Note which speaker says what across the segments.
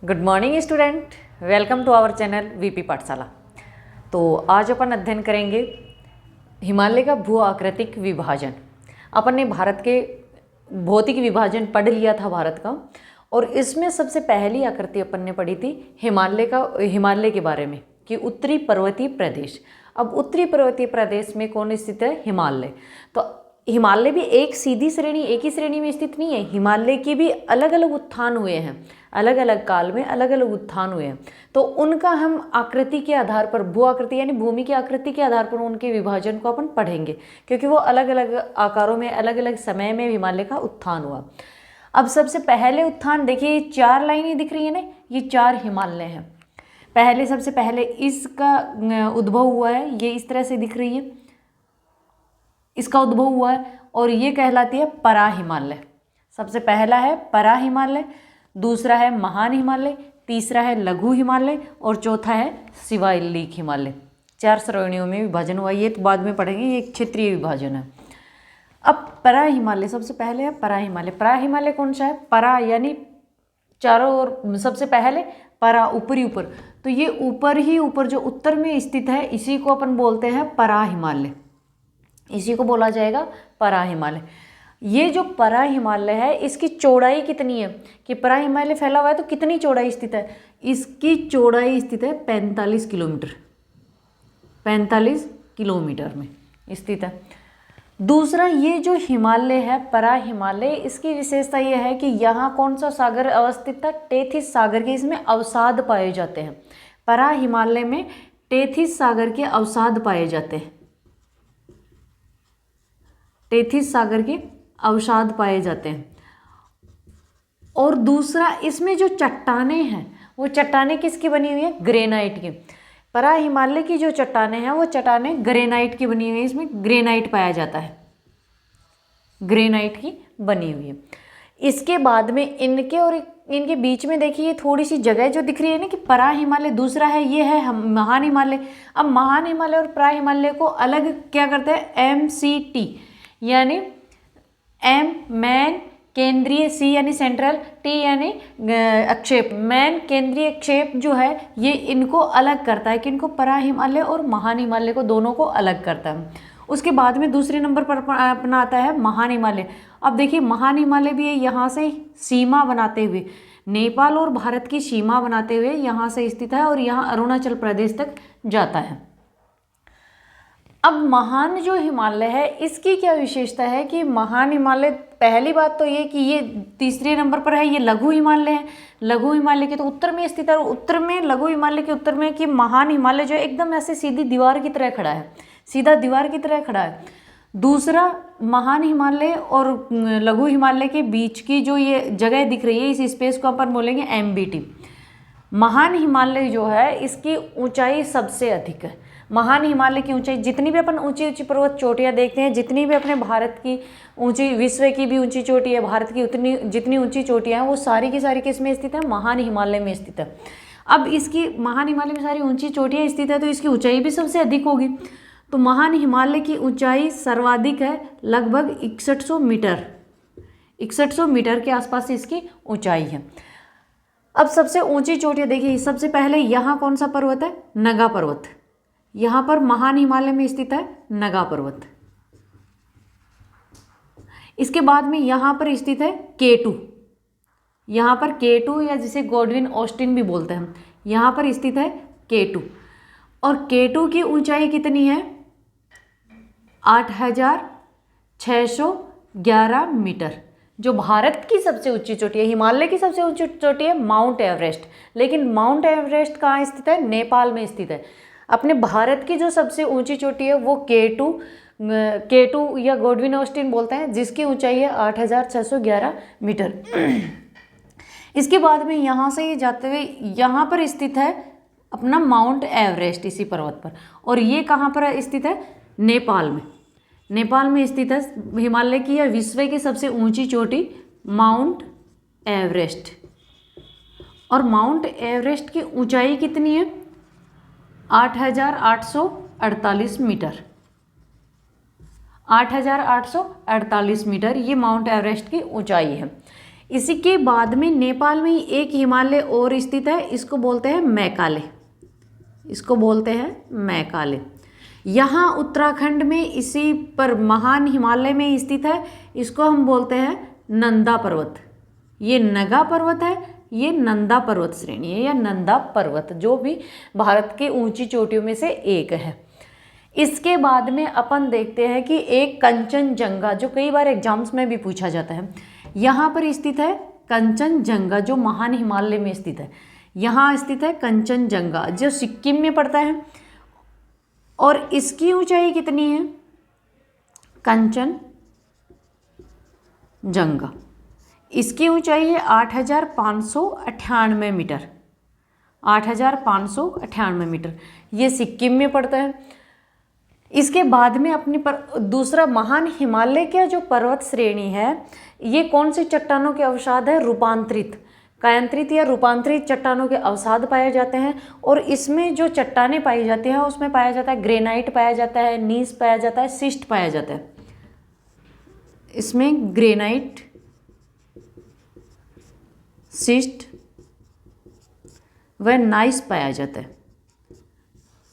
Speaker 1: Good morning student, welcome to our channel VP Pathshala. तो आज अपन अध्ययन करेंगे हिमालय का भू आकृतिक विभाजन। अपन ने भारत के भौतिक विभाजन पढ़ लिया था भारत का, और इसमें सबसे पहली आकृति अपन ने पढ़ी थी हिमालय के बारे में कि उत्तरी पर्वतीय प्रदेश। अब उत्तरी पर्वतीय प्रदेश में कौन स्थित है? हिमालय। तो हिमालय भी एक ही श्रेणी में स्थित नहीं है। हिमालय के भी अलग अलग उत्थान हुए हैं, अलग अलग काल में अलग अलग उत्थान हुए हैं। तो उनका हम आकृति के आधार पर, भू आकृति यानी भूमि की आकृति के आधार पर उनके विभाजन को अपन पढ़ेंगे, क्योंकि वो अलग अलग आकारों में अलग अलग समय में हिमालय का उत्थान हुआ। अब सबसे पहले उत्थान देखिए, ये 4 लाइनें दिख रही है ना, ये 4 हिमालय हैं। सबसे पहले इसका उद्भव हुआ है, ये इस तरह से दिख रही है, इसका उद्भव हुआ है, और ये कहलाती है परा हिमालय। सबसे पहला है परा हिमालय, दूसरा है महान हिमालय, तीसरा है लघु हिमालय, और चौथा है शिवालिक हिमालय। 4 श्रेणियों में विभाजन हुआ। ये तो बाद में पढ़ेंगे, ये एक क्षेत्रीय विभाजन है। अब परा हिमालय, सबसे पहले है परा हिमालय। परा हिमालय कौन सा है? परा यानी चारों ओर, सबसे पहले परा ऊपरी ऊपर, तो ये ऊपर ही ऊपर जो उत्तर में स्थित है, इसी को अपन बोलते हैं परा हिमालय। इसी को बोला जाएगा परा हिमालय। ये जो परा हिमालय है, इसकी चौड़ाई कितनी है कि परा हिमालय फैला हुआ है तो कितनी चौड़ाई स्थित है? इसकी चौड़ाई स्थित है 45 किलोमीटर, 45 किलोमीटर में स्थित है। दूसरा, ये जो हिमालय है परा हिमालय, इसकी विशेषता ये है कि यहाँ कौन सा सागर अवस्थित था? टेथिस सागर के इसमें अवसाद पाए जाते हैं। परा हिमालय में टेथिस सागर के अवसाद पाए जाते हैं, टेथिस सागर के अवसाद पाए जाते हैं। और दूसरा, इसमें जो चट्टानें हैं, वो चट्टानें किसकी बनी हुई है? ग्रेनाइट की। परा हिमालय की जो चट्टानें हैं, वो चट्टानें ग्रेनाइट की बनी हुई है। इसमें ग्रेनाइट पाया जाता है, ग्रेनाइट की बनी हुई है। इसके बाद में इनके और इनके बीच में देखिए थोड़ी सी जगह जो दिख रही है ना, कि परा हिमालय दूसरा है, ये है महान हिमालय। अब महान हिमालय और परा हिमालय को अलग क्या करते हैं? MCT यानी M मैन केंद्रीय, C यानी सेंट्रल, T यानी अक्षेप। मैन केंद्रीय क्षेप जो है, ये इनको अलग करता है, कि इनको परा हिमालय और महान हिमालय को, दोनों को अलग करता है। उसके बाद में दूसरे नंबर पर अपना आता है महान हिमालय। अब देखिए महान हिमालय भी यहाँ से सीमा बनाते हुए, नेपाल और भारत की सीमा बनाते हुए यहाँ से स्थित है, और यहाँ अरुणाचल प्रदेश तक जाता है। अब महान जो हिमालय है, इसकी क्या विशेषता है कि महान हिमालय, पहली बात तो ये कि ये तीसरे नंबर पर है, ये लघु हिमालय है। लघु हिमालय के तो उत्तर में स्थित है, और उत्तर में, लघु हिमालय के उत्तर में, कि महान हिमालय जो है एकदम ऐसे सीधी दीवार की तरह खड़ा है, सीधा दीवार की तरह खड़ा है। दूसरा, महान हिमालय और लघु हिमालय के बीच की जो ये जगह दिख रही है, इस स्पेस को अपन बोलेंगे MBT। महान हिमालय जो है, इसकी ऊंचाई सबसे अधिक है। महान हिमालय की ऊंचाई, जितनी भी अपन ऊंची ऊंची पर्वत चोटियां देखते हैं, जितनी भी अपने भारत की ऊंची, विश्व की भी ऊंची चोटी है, भारत की उतनी जितनी ऊंची चोटियां हैं, वो सारी की सारी किस में स्थित है? महान हिमालय में स्थित है। अब इसकी महान हिमालय में सारी ऊंची चोटियां स्थित है, तो इसकी ऊंचाई भी सबसे अधिक होगी। तो महान हिमालय की ऊंचाई सर्वाधिक है, लगभग 6100 मीटर, 6100 मीटर के आसपास इसकी ऊंचाई है। अब सबसे ऊंची चोटियां देखिए, सबसे पहले यहाँ कौन सा पर्वत है? नगा पर्वत। यहाँ पर महान हिमालय में स्थित है नगा पर्वत। इसके बाद में यहाँ पर स्थित है K2। यहाँ पर K2 या जिसे गॉडविन ऑस्टिन भी बोलते हैं, यहाँ पर स्थित है K2। और K2 की ऊंचाई कितनी है? 8611 मीटर। जो भारत की सबसे ऊंची चोटी है, हिमालय की सबसे ऊंची चोटी है माउंट एवरेस्ट, लेकिन माउंट एवरेस्ट कहाँ स्थित है? नेपाल में स्थित है। अपने भारत की जो सबसे ऊंची चोटी है वो K2 या गॉडविन ऑस्टिन बोलते हैं, जिसकी ऊंचाई है 8611 मीटर। इसके बाद में यहाँ से जाते हुए यहाँ पर स्थित है अपना माउंट एवरेस्ट, इसी पर्वत पर। और ये कहाँ पर स्थित है? नेपाल में। नेपाल में स्थित है हिमालय की या विश्व की सबसे ऊंची चोटी माउंट एवरेस्ट। और माउंट एवरेस्ट की ऊंचाई कितनी है? 8848 मीटर, 8848 मीटर ये माउंट एवरेस्ट की ऊंचाई है। इसी के बाद में नेपाल में ही एक हिमालय और स्थित है, इसको बोलते हैं मैकाले, इसको बोलते हैं मैकाले। यहाँ उत्तराखंड में इसी पर महान हिमालय में स्थित है, इसको हम बोलते हैं नंदा पर्वत। ये नगा पर्वत है, ये नंदा पर्वत श्रेणी है या नंदा पर्वत, जो भी भारत के ऊंची चोटियों में से एक है। इसके बाद में अपन देखते हैं कि एक कंचनजंगा, जो कई बार एग्जाम्स में भी पूछा जाता है, यहाँ पर स्थित है कंचनजंगा, जो महान हिमालय में स्थित है। यहाँ स्थित है कंचनजंगा, जो सिक्किम में पड़ता है। और इसकी ऊंचाई कितनी है? कंचनजंगा, इसकी ऊंचाई है 8,598 मीटर, 8,598 मीटर। ये सिक्किम में पड़ता है। इसके बाद में अपनी दूसरा महान हिमालय का जो पर्वत श्रेणी है, ये कौन सी चट्टानों के अवसाद है? रूपांतरित, कायांतरित या रूपांतरित चट्टानों के अवसाद पाए जाते हैं। और इसमें जो चट्टानें पाई जाती हैं उसमें पाया जाता है ग्रेनाइट पाया जाता है, नीस पाया जाता है, सिस्ट पाया जाता है। इसमें ग्रेनाइट, सिस्ट व नाइस पाया जाता है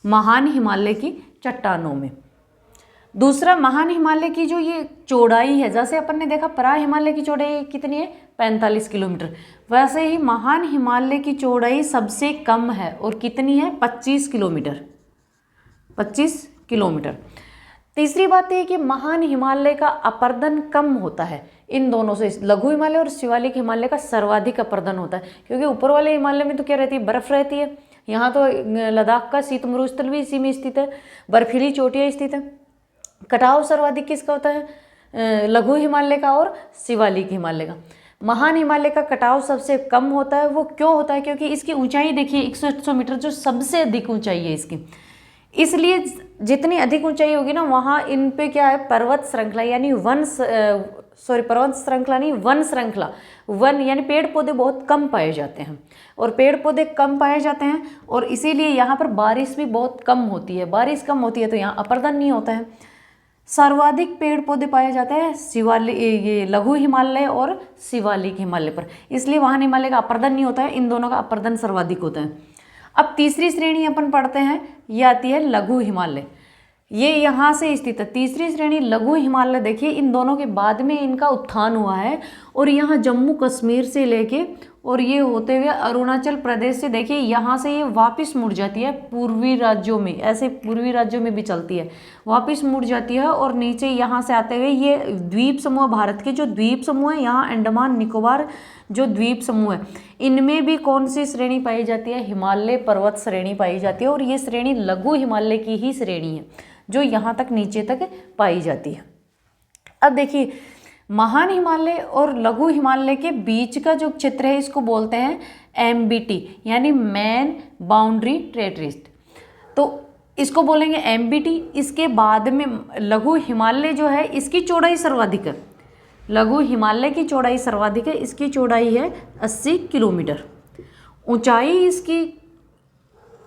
Speaker 1: महान हिमालय की चट्टानों में। दूसरा, महान हिमालय की जो ये चौड़ाई है, जैसे अपन ने देखा परा हिमालय की चौड़ाई कितनी है? 45 किलोमीटर। वैसे ही महान हिमालय की चौड़ाई सबसे कम है, और कितनी है? 25 किलोमीटर, 25 किलोमीटर। तीसरी बात यह कि महान हिमालय का अपर्दन कम होता है। इन दोनों से लघु हिमालय और शिवालिक हिमालय का सर्वाधिक अपर्दन होता है, क्योंकि ऊपर वाले हिमालय में तो क्या रहती है? बर्फ रहती है। यहाँ तो लद्दाख का शीत मरुस्थल भी इसी में स्थित है, बर्फीली चोटियाँ स्थित है। कटाव सर्वाधिक किसका होता है? लघु हिमालय का और शिवालिक हिमालय का। महान हिमालय का कटाव सबसे कम होता है। वो क्यों होता है? क्योंकि इसकी ऊंचाई देखिए 100 मीटर, जो सबसे अधिक ऊंचाई है इसकी। इसलिए जितनी अधिक ऊंचाई होगी ना, वहाँ इन पे क्या है? पर्वत श्रृंखला यानी पर्वत श्रृंखला नहीं, वन श्रृंखला, वन यानी पेड़ पौधे बहुत कम पाए जाते हैं। और पेड़ पौधे कम पाए जाते हैं, और इसीलिए यहाँ पर बारिश भी बहुत कम होती है। बारिश कम होती है तो यहाँ अपर्दन नहीं होता है। सर्वाधिक पेड़ पौधे पाए जाते हैं ये लघु हिमालय और शिवालिक हिमालय पर, इसलिए वहाँ हिमालय का अपर्दन नहीं होता है। इन दोनों का अपर्दन सर्वाधिक होता है। अब तीसरी श्रेणी अपन पढ़ते हैं, ये आती है लघु हिमालय। ये यहाँ से स्थित है। तीसरी श्रेणी लघु हिमालय, देखिए इन दोनों के बाद में इनका उत्थान हुआ है, और यहाँ जम्मू कश्मीर से लेके और ये होते हुए अरुणाचल प्रदेश से, देखिए यहाँ से ये वापस मुड़ जाती है पूर्वी राज्यों में, ऐसे पूर्वी राज्यों में भी चलती है, वापस मुड़ जाती है। और नीचे यहाँ से आते हुए ये द्वीप समूह, भारत के जो द्वीप समूह है, यहाँ अंडमान निकोबार जो द्वीप समूह है, इनमें भी कौन सी श्रेणी पाई जाती है? हिमालय पर्वत श्रेणी पाई जाती है। और ये श्रेणी लघु हिमालय की ही श्रेणी है, जो यहाँ तक नीचे तक पाई जाती है। अब देखिए, महान हिमालय और लघु हिमालय के बीच का जो क्षेत्र है, इसको बोलते हैं MBT यानी मैन बाउंड्री टेरिटरीज। तो इसको बोलेंगे MBT। इसके बाद में लघु हिमालय जो है, इसकी चौड़ाई सर्वाधिक है। लघु हिमालय की चौड़ाई सर्वाधिक है, इसकी चौड़ाई है 80 किलोमीटर। ऊंचाई इसकी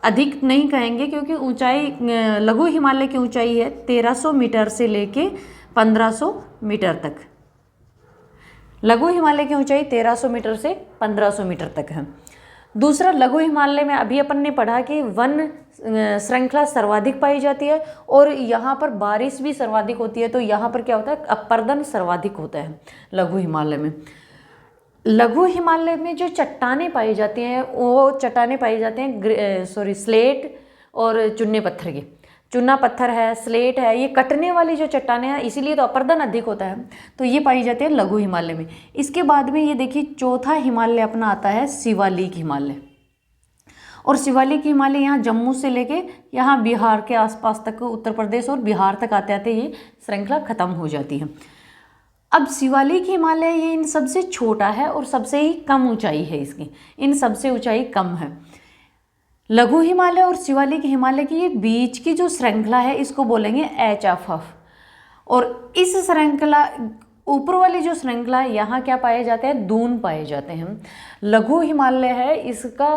Speaker 1: अधिक नहीं कहेंगे, क्योंकि ऊंचाई लघु हिमालय की ऊंचाई है 1300 मीटर से लेके 1500 मीटर तक। लघु हिमालय की ऊंचाई 1300 मीटर से 1500 मीटर तक है। दूसरा, लघु हिमालय में अभी अपन ने पढ़ा कि वन श्रृंखला सर्वाधिक पाई जाती है, और यहाँ पर बारिश भी सर्वाधिक होती है। तो यहाँ पर क्या होता है? अपर्दन सर्वाधिक होता है लघु हिमालय में। लघु हिमालय में जो चट्टानें पाई जाती हैं, वो चट्टानें पाई जाती हैं स्लेट और चूने पत्थर की। चूना पत्थर है, स्लेट है, ये कटने वाली जो चट्टानें हैं, इसीलिए तो अपर्दन अधिक होता है। तो ये पाई जाती है लघु हिमालय में। इसके बाद में ये देखिए, चौथा हिमालय अपना आता है शिवालिक हिमालय। और शिवालिक हिमालय यहाँ जम्मू से लेके यहाँ बिहार के आसपास तक, उत्तर प्रदेश और बिहार तक आते आते ये श्रृंखला खत्म हो जाती है। अब शिवालिक हिमालय ये इन सबसे छोटा है और सबसे ही कम ऊंचाई है इसकी, इन सबसे ऊंचाई कम है। लघु हिमालय और शिवालिक हिमालय की ये बीच की जो श्रृंखला है, इसको बोलेंगे HFF। और इस श्रृंखला, ऊपर वाली जो श्रृंखला है, यहाँ क्या पाए जाते हैं? दून पाए जाते हैं। लघु हिमालय है, इसका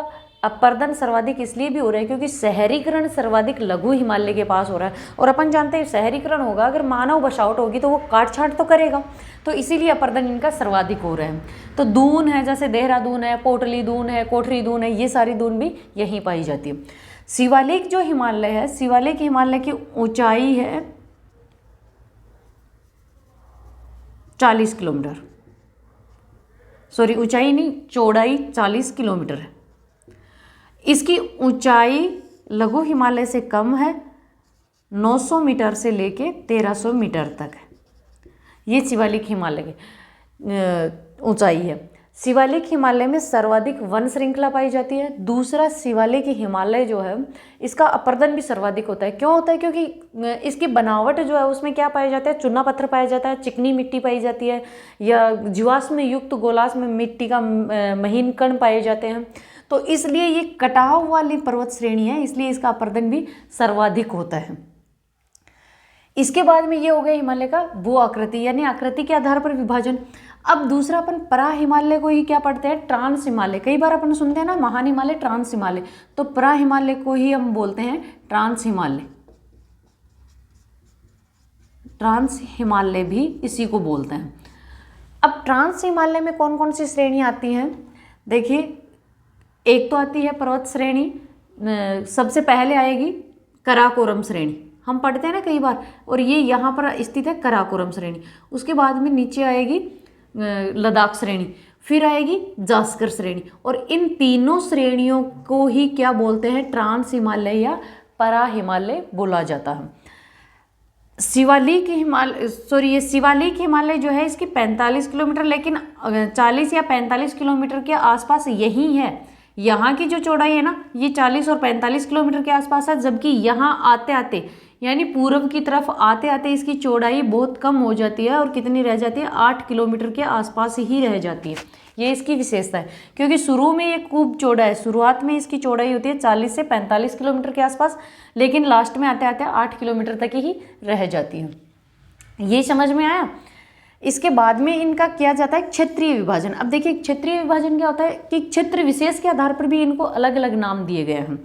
Speaker 1: अपर्दन सर्वाधिक इसलिए भी हो रहा है क्योंकि शहरीकरण सर्वाधिक लघु हिमालय के पास हो रहा है, और अपन जानते हैं शहरीकरण होगा अगर मानव बसावट होगी तो वो काट छाट तो करेगा, तो इसीलिए अपर्दन इनका सर्वाधिक हो रहा है। तो दून है, जैसे देहरादून है, पोटली दून है, कोठरी दून है, ये सारी दून भी यहीं पाई जाती है। शिवालिक जो हिमालय है, शिवालिक हिमालय की ऊंचाई है 40 किलोमीटर, सॉरी ऊंचाई नहीं, चौड़ाई 40 किलोमीटर है। इसकी ऊंचाई लघु हिमालय से कम है, 900 मीटर से लेके 1300 मीटर तक है। ये शिवालिक हिमालय की ऊंचाई है। शिवालिक हिमालय में सर्वाधिक वन श्रृंखला पाई जाती है। दूसरा, शिवालिक हिमालय जो है इसका अपर्दन भी सर्वाधिक होता है। क्यों होता है? क्योंकि इसकी बनावट जो है उसमें क्या पाया जाता है, चूना पत्थर पाया जाता है, चिकनी मिट्टी पाई जाती है, या जीवाश्म युक्त गोलाश्म में मिट्टी का महीन कण पाए जाते हैं। तो इसलिए ये कटाव वाली पर्वत श्रेणी है, इसलिए इसका अपर्दन भी सर्वाधिक होता है। इसके बाद में ये हो गया हिमालय का भू आकृति, यानी आकृति के आधार पर विभाजन। अब दूसरा अपन परा हिमालय को ही क्या पढ़ते हैं, ट्रांस हिमालय। कई बार अपन सुनते हैं ना महान हिमालय, ट्रांस हिमालय, तो परा हिमालय को ही हम बोलते हैं ट्रांस हिमालय। ट्रांस हिमालय भी इसी को बोलते हैं। अब ट्रांस हिमालय में कौन कौन सी श्रेणी आती हैं? देखिए, एक तो आती है पर्वत श्रेणी, सबसे पहले आएगी कराकोरम श्रेणी, हम पढ़ते हैं ना कई बार, और ये यहाँ पर स्थित है कराकोरम श्रेणी। उसके बाद में नीचे आएगी लद्दाख श्रेणी, फिर आएगी जास्कर श्रेणी, और इन तीनों श्रेणियों को ही क्या बोलते हैं, ट्रांस हिमालय या परा हिमालय बोला जाता है। शिवालिक हिमालय, सॉरी, ये शिवालिक हिमालय जो है इसकी 45 किलोमीटर, लेकिन 40 या 45 किलोमीटर के आसपास यही है। यहाँ की जो चौड़ाई है ना ये 40 और 45 किलोमीटर के आसपास है, जबकि यहाँ आते आते यानी पूर्व की तरफ आते आते इसकी चौड़ाई बहुत कम हो जाती है, और कितनी रह जाती है, 8 किलोमीटर के आसपास ही रह जाती है। ये इसकी विशेषता है, क्योंकि शुरू में ये खूब चौड़ा है, शुरुआत में इसकी चौड़ाई होती है 40 से 45 किलोमीटर के आसपास, लेकिन लास्ट में आते आते 8 किलोमीटर तक ही रह जाती है। ये समझ में आया? इसके बाद में इनका किया जाता है क्षेत्रीय विभाजन। अब देखिए क्षेत्रीय विभाजन क्या होता है कि क्षेत्र विशेष के आधार पर भी इनको अलग अलग नाम दिए गए हैं।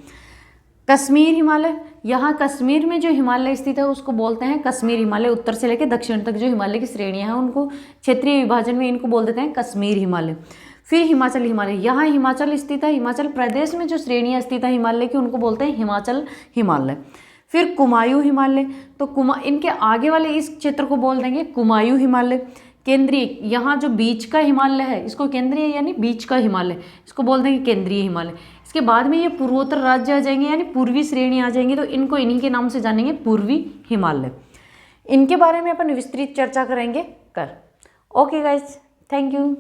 Speaker 1: कश्मीर हिमालय, यहाँ कश्मीर में जो हिमालय स्थित है उसको बोलते हैं कश्मीर हिमालय। उत्तर से लेकर दक्षिण तक जो हिमालय की श्रेणियाँ हैं उनको क्षेत्रीय विभाजन में इनको बोल देते हैं कश्मीर हिमालय। फिर हिमाचल हिमालय, यहाँ हिमाचल स्थित है, हिमाचल प्रदेश में जो श्रेणियाँ स्थित है हिमालय की उनको बोलते हैं हिमाचल हिमालय। फिर कुमायूं हिमालय, तो इनके आगे वाले इस क्षेत्र को बोल देंगे कुमायूं हिमालय। केंद्रीय, यहाँ जो बीच का हिमालय है इसको केंद्रीय यानी बीच का हिमालय, इसको बोल देंगे केंद्रीय हिमालय। इसके बाद में ये पूर्वोत्तर राज्य आ जाएंगे यानी पूर्वी श्रेणी आ जाएंगी, तो इनको इन्हीं के नाम से जानेंगे पूर्वी हिमालय। इनके बारे में अपन विस्तृत चर्चा करेंगे कल। Okay guys, thank you.